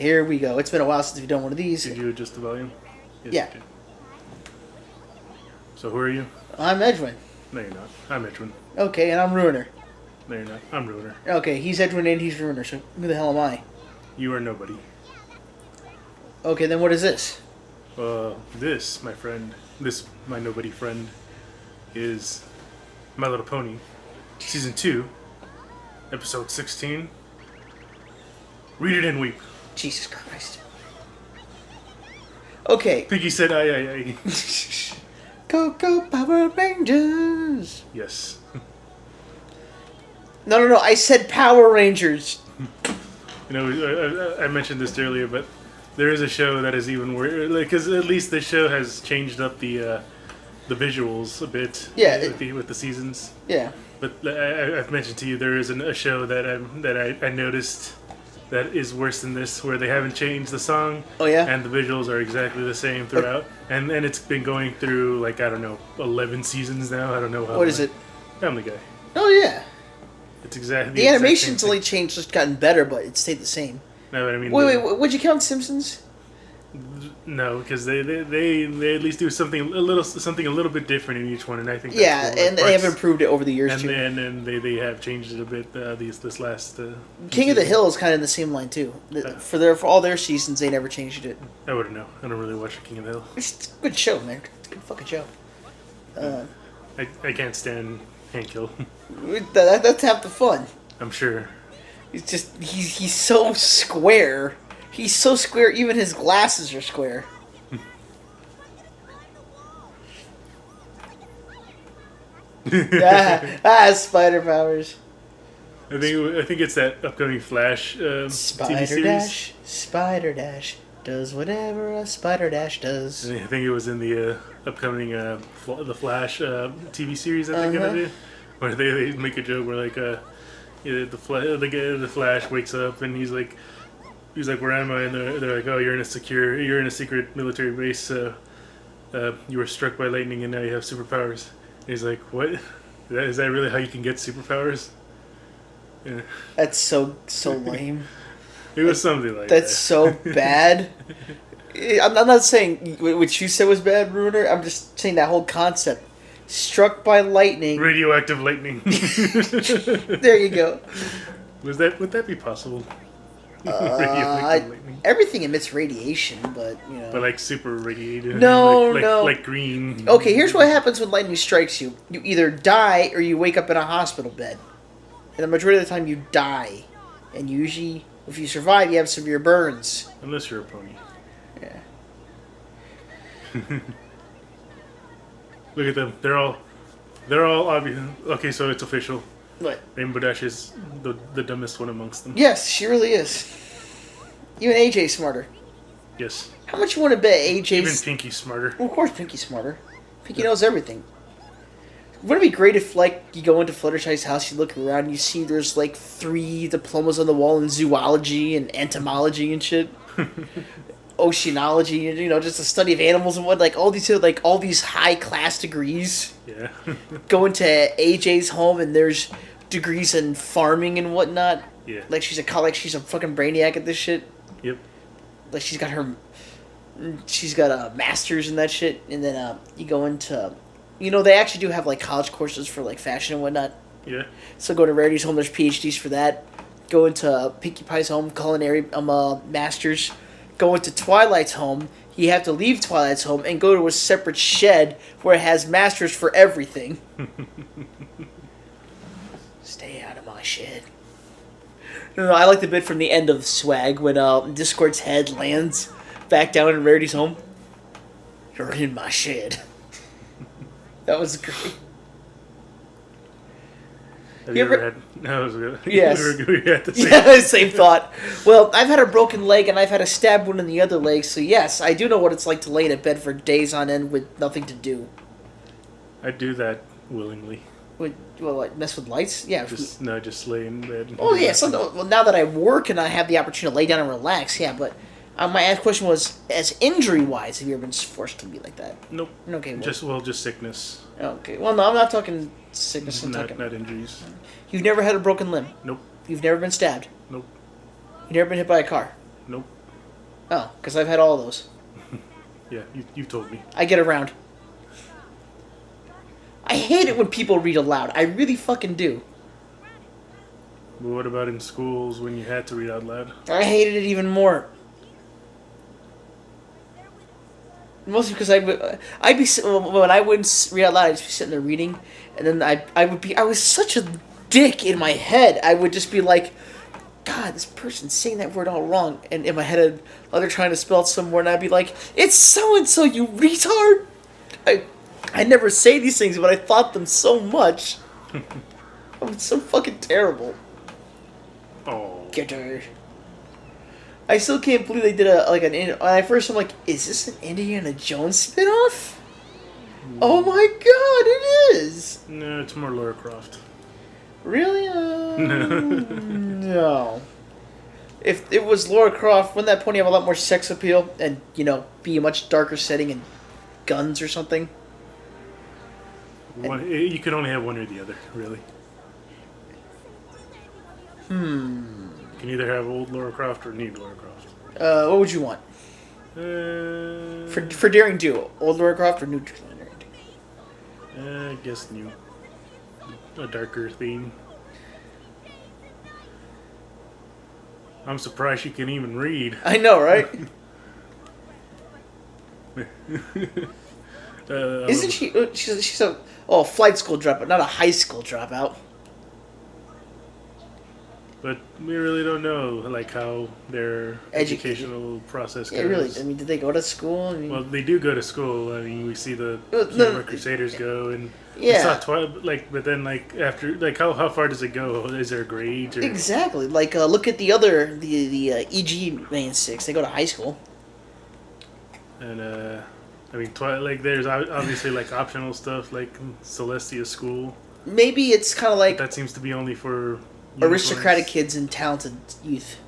Here we go. It's been a while since we've done one of these. Did you adjust the volume? Yes, Yeah. you did. So who are you? I'm Edwin. No, you're not. I'm Edwin. Okay, and I'm Ruiner. No, you're not. I'm Ruiner. Okay, he's Edwin and he's Ruiner, so who the hell am I? You are nobody. Okay, then what is this? This, my friend, my nobody friend, is My Little Pony, Season 2, Episode 16, Read It and Weep. Jesus Christ. Okay. Piggy said, aye. Go Power Rangers! Yes. No, I said Power Rangers. You know, I mentioned this earlier, but there is a show that is even worse. Because at least the show has changed up the visuals a bit. Yeah. With the seasons. Yeah. But I've mentioned to you there is a show that I noticed that is worse than this, where they haven't changed the song. Oh yeah. And the visuals are exactly the same throughout. And it's been going through 11 seasons now. I don't know how. What is it? Family Guy. Oh yeah. It's exactly the animation's only changed, just gotten better, but it stayed the same. No, but I mean. Wait, would you count Simpsons? No, because they at least do something a little bit different in each one, and I think that's cool. And they have improved it over the years too. And they have changed it a bit. This last King of the Hill is kind of in the same line too. For all their seasons, they never changed it. I wouldn't know. I don't really watch King of the Hill. It's a good show, man. It's a good fucking show. I can't stand Hank Hill. That's half the fun. I'm sure. It's just he's so square. He's so square, even his glasses are square. Spider powers. I think it's that upcoming Flash TV series. Spider Dash does whatever a Spider Dash does. I think it was in the upcoming the Flash TV series that they're gonna do, where they make a joke where the Flash wakes up and he's like, where am I? And they're like, oh, you're in a secret military base. So you were struck by lightning and now you have superpowers. And he's like, what? Is that really how you can get superpowers? Yeah. That's so lame. It was something like that. That's so bad. I'm not saying what you said was bad, Ruiner. I'm just saying that whole concept. Struck by lightning. Radioactive lightning. There you go. Would that be possible? Everything emits radiation, but But super radiated. No. Like green. Okay, here's what happens when lightning strikes you. You either die or you wake up in a hospital bed. And the majority of the time you die. And usually, if you survive, you have severe burns. Unless you're a pony. Yeah. Look at them. They're all obvious. Okay, so it's official. What? Rainbow Dash is the dumbest one amongst them. Yes, she really is. Even AJ's smarter. Yes. How much you want to bet AJ's... Even Pinky's smarter. Well, of course Pinky's smarter. Pinky knows everything. Wouldn't it be great if, you go into Fluttershy's house, you look around, and you see there's, 3 diplomas on the wall in zoology and entomology and shit? Oceanology, and, just the study of animals and what, all these high-class degrees. Yeah. Go into AJ's home, and there's degrees in farming and whatnot. Yeah. She's a fucking brainiac at this shit. Yep. She's got a master's in that shit, and then you go into, they actually do have college courses for fashion and whatnot. Yeah. So go to Rarity's home. There's PhDs for that. Go into Pinkie Pie's home, culinary masters. Go into Twilight's home. You have to leave Twilight's home and go to a separate shed where it has masters for everything. Stay out of my shed. No, I like the bit from the end of Swag when Discord's head lands back down in Rarity's home. You're in my shed. That was great. Have you ever had... No, it was good. Yes. We had the same... Yeah, same thought. Well, I've had a broken leg and I've had a stab wound in the other leg, so yes, I do know what it's like to lay in a bed for days on end with nothing to do. I'd do that willingly. What, mess with lights? Yeah. Just lay in bed. Oh, yeah. So, now that I work and I have the opportunity to lay down and relax, yeah, but my question was, as injury-wise, have you ever been forced to be like that? Nope. Okay. Well, just sickness. Okay. Well, no, I'm not talking sickness. Not injuries. You've never had a broken limb? Nope. You've never been stabbed? Nope. You've never been hit by a car? Nope. Oh, because I've had all of those. Yeah, you told me. I get around. I hate it when people read aloud. I really fucking do. But what about in schools when you had to read out loud? I hated it even more. Mostly because I'd be when I wouldn't read out loud, I'd just be sitting there reading, and then I was such a dick in my head. I would just be like, God, this person's saying that word all wrong, and in my head, they're trying to spell it some word, and I'd be like, it's so and so, you retard. I never say these things, but I thought them so much. I'm so fucking terrible. Oh. Get her. I still can't believe they did when I first I'm like, is this an Indiana Jones spinoff? Oh my god, it is! No, it's more Lara Croft. Really? No. If it was Lara Croft, wouldn't that pony have a lot more sex appeal and, be a much darker setting and guns or something? You could only have one or the other, really. You can either have old Lara Croft or new Lara Croft. What would you want? For Daring Do, old Lara Croft or new Daring Do? I guess new. A darker theme. I'm surprised she can even read. I know, right? Isn't she? She's a flight school dropout, not a high school dropout. But we really don't know, how their educational process goes. Yeah, really. I mean, did they go to school? I mean, well, they do go to school. I mean, we see the Crusaders go, and yeah. It's not but then, after, how far does it go? Is there grades? Or... Exactly. Look at the other, the EG main six. They go to high school. And, I mean, there's obviously, optional stuff, like Celestia School. Maybe it's kind of like... That seems to be only for... aristocratic kids and talented youth.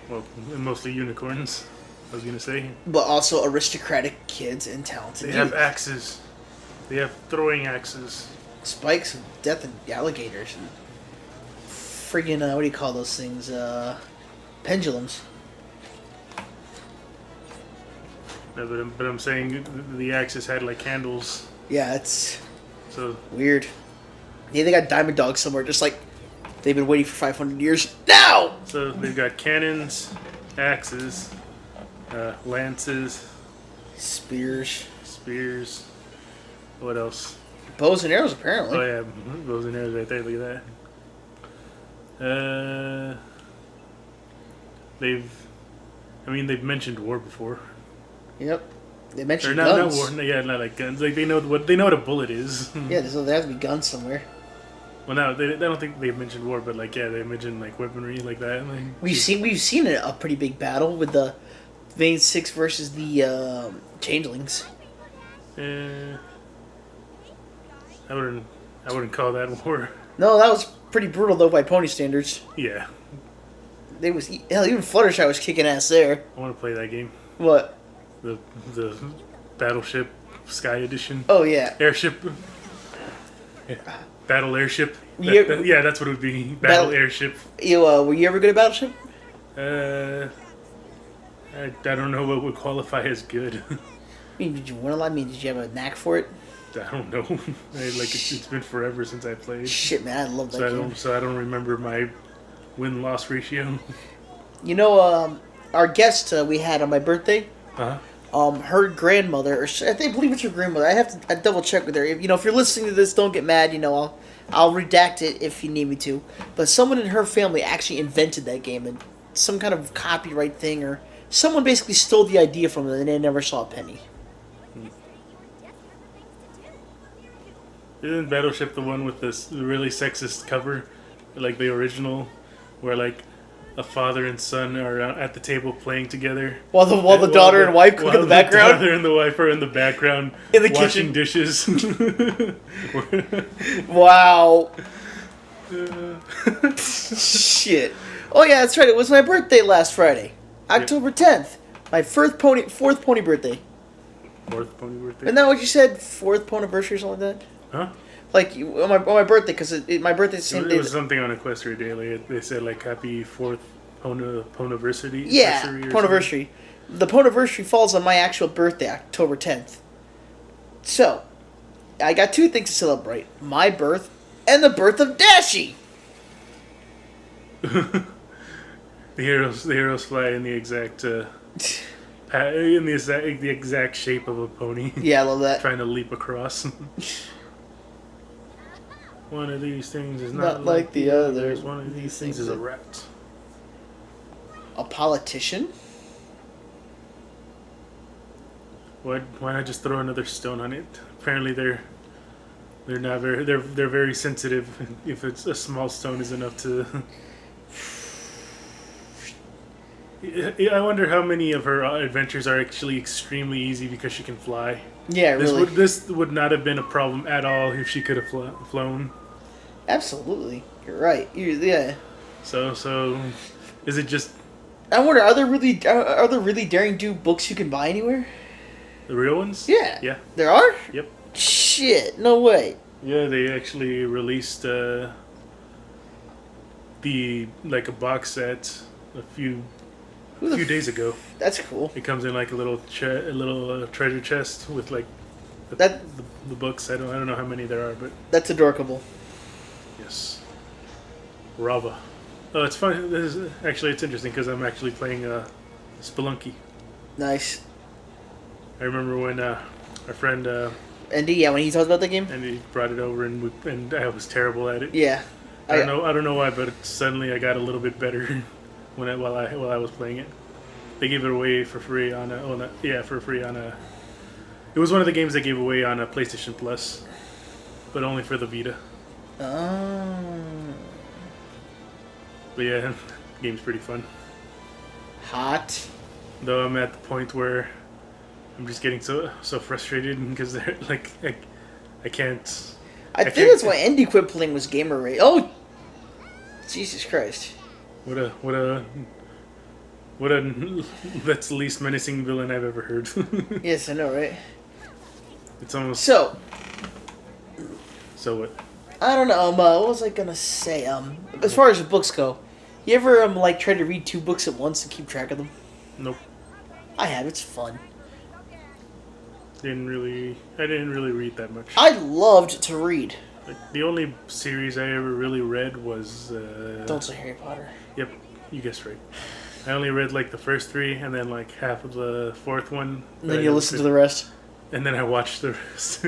Well, mostly unicorns, I was going to say. But also aristocratic kids and talented youth. They have axes. They have throwing axes. Spikes of death and alligators. And friggin', what do you call those things? Pendulums. No, but I'm saying the axes had, handles. Yeah, it's so weird. Yeah, they got diamond dogs somewhere, just they've been waiting for 500 years. Now! So they've got cannons, axes, lances, spears. What else? Bows and arrows, apparently. Oh yeah, bows and arrows right there. Look at that. They've mentioned war before. Yep. They mentioned guns. Not war. Yeah, not like guns. They know what a bullet is. Yeah, so there has to be guns somewhere. Well, no, they don't think they've mentioned war, but they mentioned weaponry like that. We've seen a pretty big battle with the Vein 6 versus the Changelings. I wouldn't call that war. No, that was pretty brutal though by pony standards. Yeah. Even Fluttershy was kicking ass there. I want to play that game. What? The Battleship Sky Edition. Oh yeah. Airship. Battle Airship. Yeah, that's what it would be. Battle Airship. Were you ever good at Battleship? I don't know what would qualify as good. I mean, did you win a lot? I mean, did you have a knack for it? I don't know. It's been forever since I played. Shit, man, I love that game. So I don't remember my win-loss ratio. Our guest we had on my birthday. Her grandmother, I believe it's her grandmother. I have to double check with her. If you're listening to this, don't get mad. I'll redact it if you need me to. But someone in her family actually invented that game, and some kind of copyright thing, or someone basically stole the idea from it, and they never saw a penny. Isn't Battleship the one with this really sexist cover, like the original, where a father and son are at the table playing together, while the daughter and wife cook in the background. The daughter and the wife are in the background in the washing kitchen dishes. Wow. Shit. Oh yeah, that's right. It was my birthday last Friday, October 10th. My fourth pony birthday. Fourth pony birthday. Isn't that what you said? Fourth pony anniversary or something like that? Huh? On my birthday, because my birthday's the same day. It was something on Equestria Daily. They said happy fourth poniversary. Yeah, poniversary. The Poniversary falls on my actual birthday, October 10th. So, I got two things to celebrate. My birth and the birth of Dashie. The heroes fly in the exact the exact shape of a pony. Yeah, I love that. Trying to leap across. One of these things is Not not like the other. One of these things is a rat. A politician? Why not just throw another stone on it? Apparently they're not they're very sensitive. If it's a small stone is enough to. I wonder how many of her adventures are actually extremely easy because she can fly. Yeah, really. This would not have been a problem at all if she could have flown. Absolutely. You're right. Yeah. So is it just I wonder, are there really Daring Do books you can buy anywhere? the real ones? Yeah. Yeah. There are? Yep. Shit, no way. Yeah, they actually released the like a box set a few days ago. That's cool. It comes in like a little treasure chest with like That the books. I don't know how many there are, but That's adorable. yes. Rava. Oh, it's fun. It's interesting because I'm actually playing Spelunky. Nice. I remember when our friend Andy, yeah, when he talks about the game? and he brought it over and I was terrible at it. Yeah. I don't know why, but suddenly I got a little bit better while I was playing it. They gave it away for free on a. It was one of the games they gave away on a PlayStation Plus, but only for the Vita. Oh. But yeah, the game's pretty fun. Hot. Though I'm at the point where I'm just getting so frustrated because they're like I can't. I think that's why Andy quit playing was Gamer Rage. Oh! Jesus Christ. What a that's the least menacing villain I've ever heard. Yes, I know, right? It's almost So what? I don't know. What was I gonna say? As far as the books go, you ever try to read two books at once and keep track of them? Nope. I have. It's fun. I didn't really read that much. I loved to read. Like, the only series I ever really read was Don't say Harry Potter. Yep, you guessed right. I only read like the first three and then like half of the fourth one. And then you listen to the rest. And then I watched the rest.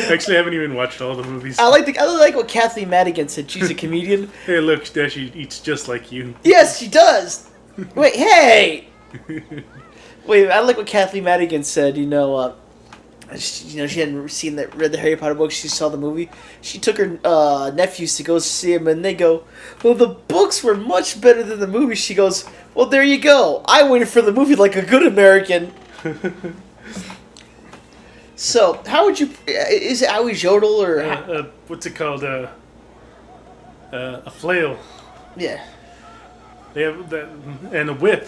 Actually, I haven't even watched all the movies. I like what Kathleen Madigan said. She's a comedian. Hey, look, she eats just like you. Yes, she does. Wait, hey. Wait, I like what Kathleen Madigan said. She hadn't read the Harry Potter books. She saw the movie. She took her nephews to go see him, and they go, "Well, the books were much better than the movie." She goes, "Well, there you go. I waited for the movie like a good American." So, how would you? Is it always yodel or? What's it called? A flail. Yeah. They have that and a whip.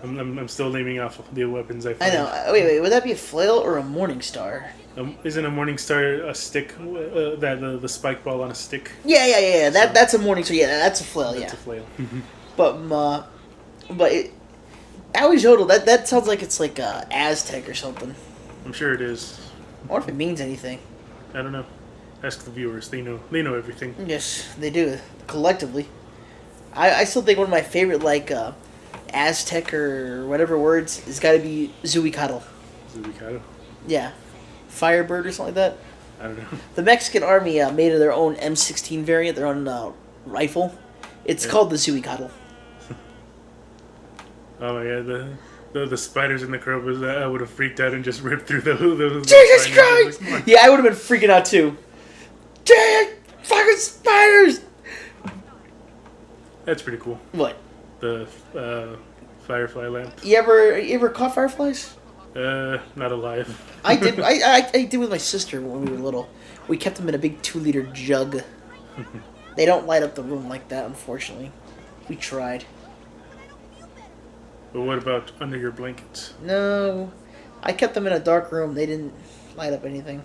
I'm still naming off the weapons I find. I know. Wait. Would that be a flail or a morning star? Isn't a morning star a stick? The spike ball on a stick. Yeah. That's a morning star. Yeah, that's a flail. That's a flail. But always yodel. That sounds like it's like Aztec or something. I'm sure it is. I wonder if it means anything. I don't know. Ask the viewers. They know everything. Yes, they do. Collectively. I still think one of my favorite, Aztec or whatever words has got to be Zuicatl. Zuicatl? Yeah. Firebird or something like that. I don't know. The Mexican army made their own M16 variant, their own rifle. It's called the Zuicatl. Oh my god, the spiders and the crowbars, I would have freaked out and just ripped through those Jesus Christ! Yeah, I would have been freaking out too. Dang, fucking spiders! That's pretty cool. What? The firefly lamp. You ever caught fireflies? Not alive. I did. I did with my sister when we were little. We kept them in a big 2-liter jug. They don't light up the room like that, unfortunately. We tried. But what about under your blankets? No, I kept them in a dark room. They didn't light up anything.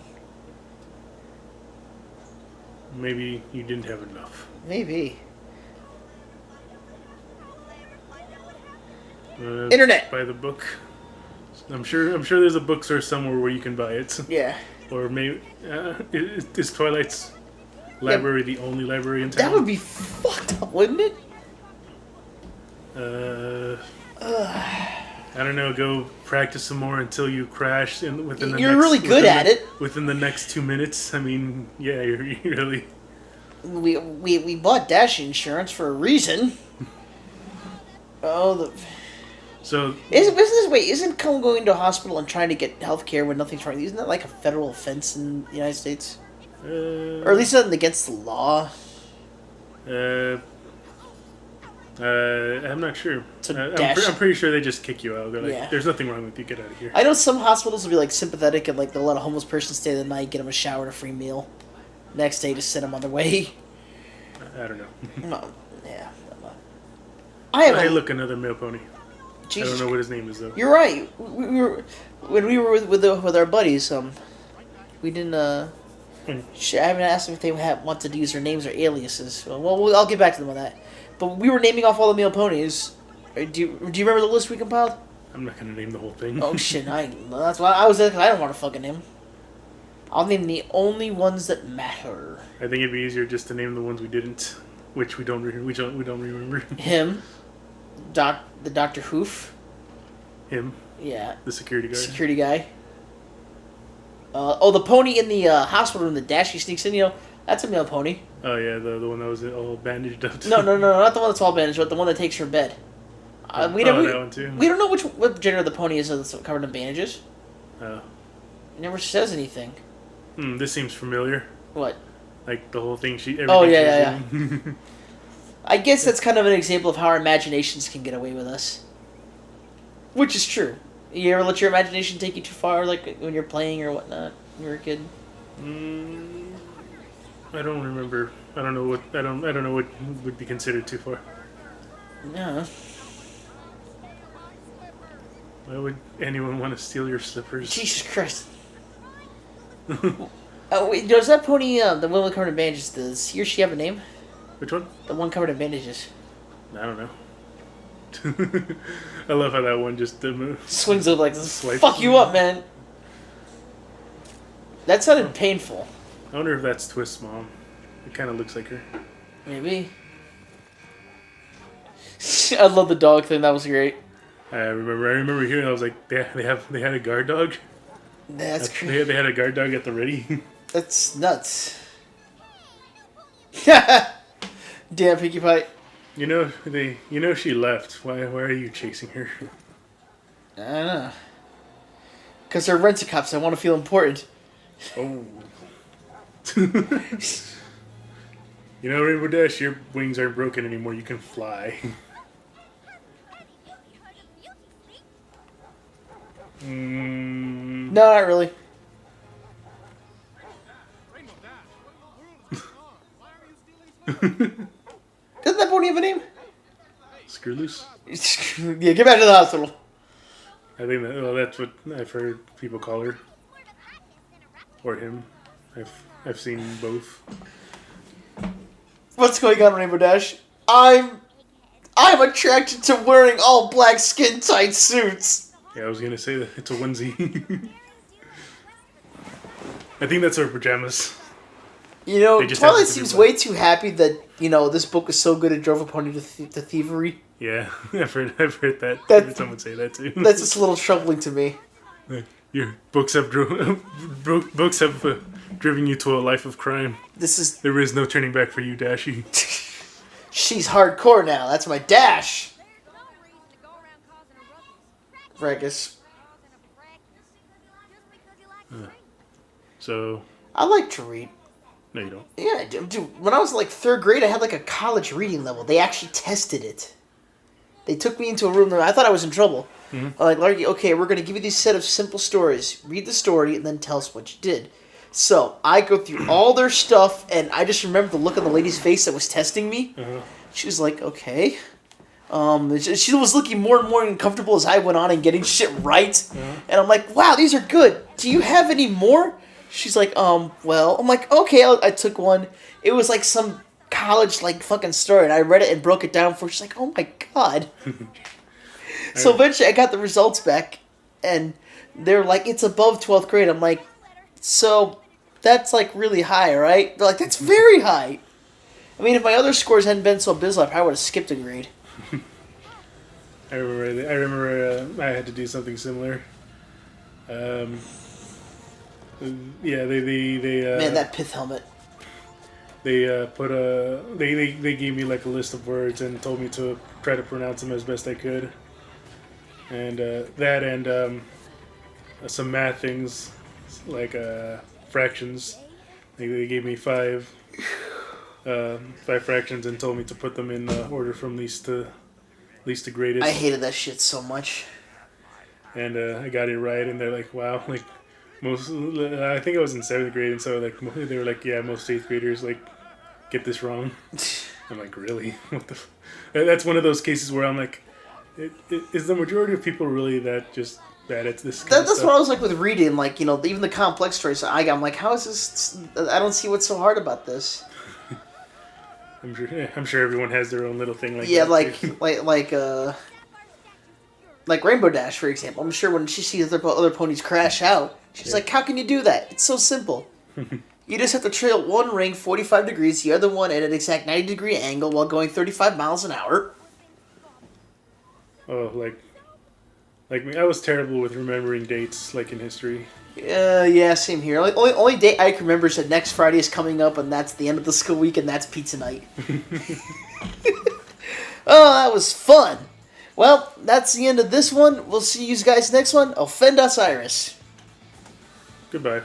Maybe you didn't have enough. Maybe. Internet. Buy the book. I'm sure there's a bookstore somewhere where you can buy it. Yeah. Or maybe is Twilight's library the only library in town? That would be fucked up, wouldn't it? I don't know. Go practice some more until you crash. You're really good at it. Within the next 2 minutes. I mean, yeah, you're really. We bought Dash insurance for a reason. So isn't going to a hospital and trying to get health care when nothing's wrong? Isn't that like a federal offense in the United States? Or at least nothing against the law. I'm not sure. So I'm pretty sure they just kick you out. They're like, Yeah. there's nothing wrong with you. Get out of here. I know some hospitals will be like sympathetic and like they'll let a homeless person stay the night, get them a shower and a free meal. Next day, just send them on their way. I don't know. No, yeah. Hey, look, another male pony. Jesus. I don't know what his name is though. You're right. When we were with our buddies, we didn't. I haven't asked them if they wanted to use their names or aliases. Well, I'll get back to them on that. But we were naming off all the male ponies. Do you remember the list we compiled? I'm not gonna name the whole thing. Oh shit! That's why I was there. I don't want to fucking name. I'll name the only ones that matter. I think it'd be easier just to name the ones we didn't, which we don't remember. Him, the Dr. Hoof. Him. Yeah. The security guard. Security guy. The pony in the hospital room, the Dash he sneaks in. That's a male pony. Oh yeah, the one that was all bandaged up. No, not the one that's all bandaged, but the one that takes her bed. That one too. We don't know what gender the pony is that's covered in bandages. Oh. It never says anything. This seems familiar. What? Like the whole thing Yeah. I guess that's kind of an example of how our imaginations can get away with us. Which is true. You ever let your imagination take you too far, like when you're playing or whatnot, when you were a kid? I don't remember. I don't know what would be considered too far. Yeah. Why would anyone want to steal your slippers? Jesus Christ. Wait, does that pony, the one covered in bandages, does he or she have a name? Which one? The one covered in bandages. I don't know. I love how that one just swings over like this. Swipes. Fuck you up, man. That sounded painful. I wonder if that's Twist's mom. It kind of looks like her. Maybe. I love the dog thing. That was great. I remember hearing. I was like, they had a guard dog. That's crazy. They had a guard dog at the ready. That's nuts. Damn, Pinkie Pie. You know she left. Why are you chasing her? I don't know. Because they're rent-a-cops. I want to feel important. Oh. You know, Rainbow Dash, your wings aren't broken anymore. You can fly. No, not really. Doesn't that pony have a name? Screw loose. Yeah, get back to the hospital. I think that's what I've heard people call her. Or him. I've seen both. What's going on, Rainbow Dash? I'm attracted to wearing all black skin tight suits. Yeah, I was gonna say that it's a onesie. I think that's her pajamas. You know, Twilight seems way too happy that, this book is so good it drove a pony to thievery. Yeah, I've heard that. I heard someone say that too. That's just a little troubling to me. Your books have driven you to a life of crime. There is no turning back for you, Dashy. She's hardcore now. That's my Dash. Fracas. So. I like to read. No, you don't. Yeah, dude. When I was like 3rd grade, I had like a college reading level. They actually tested it. They took me into a room. I thought I was in trouble. Mm-hmm. Like, Larky, okay, we're going to give you this set of simple stories. Read the story and then tell us what you did. So I go through all their stuff, and I just remember the look on the lady's face that was testing me. Uh-huh. She was like, okay. She was looking more and more uncomfortable as I went on and getting shit right. Uh-huh. And I'm like, wow, these are good. Do you have any more? She's like, well. I'm like, okay. I took one. It was like some college, like, fucking story. And I read it and broke it down for her. She's like, oh my God. So eventually I got the results back, and they're like, it's above 12th grade. I'm like, so that's like really high, right? They're like, that's very high. I mean, if my other scores hadn't been so abysmal, I probably would have skipped a grade. I remember I had to do something similar. Yeah, they Man, that pith helmet. they put a they gave me like a list of words and told me to try to pronounce them as best I could, and that and some math things like fractions. They gave me five fractions and told me to put them in order from least to greatest. I hated that shit so much. And I got it right, and they're like, "Wow!" Like most, I think I was in 7th grade, and so like they were like, "Yeah, most 8th graders like get this wrong." I'm like, "Really? What the?" That's one of those cases where I'm like, "Is the majority of people really that just bad at this?" That's what I was like with reading. Like, you know, even the complex stories I'm like, how is this? I don't see what's so hard about this. I'm sure everyone has their own little thing like yeah, that. Like Rainbow Dash, for example. I'm sure when she sees other ponies crash out, she's like, how can you do that? It's so simple. You just have to trail one ring 45 degrees, the other one at an exact 90-degree angle while going 35 miles an hour. Oh, like me, I was terrible with remembering dates, like in history. Yeah, same here. Only date I can remember is that next Friday is coming up, and that's the end of the school week, and that's pizza night. Oh, that was fun. Well, that's the end of this one. We'll see you guys next one. Offend us, Iris. Goodbye.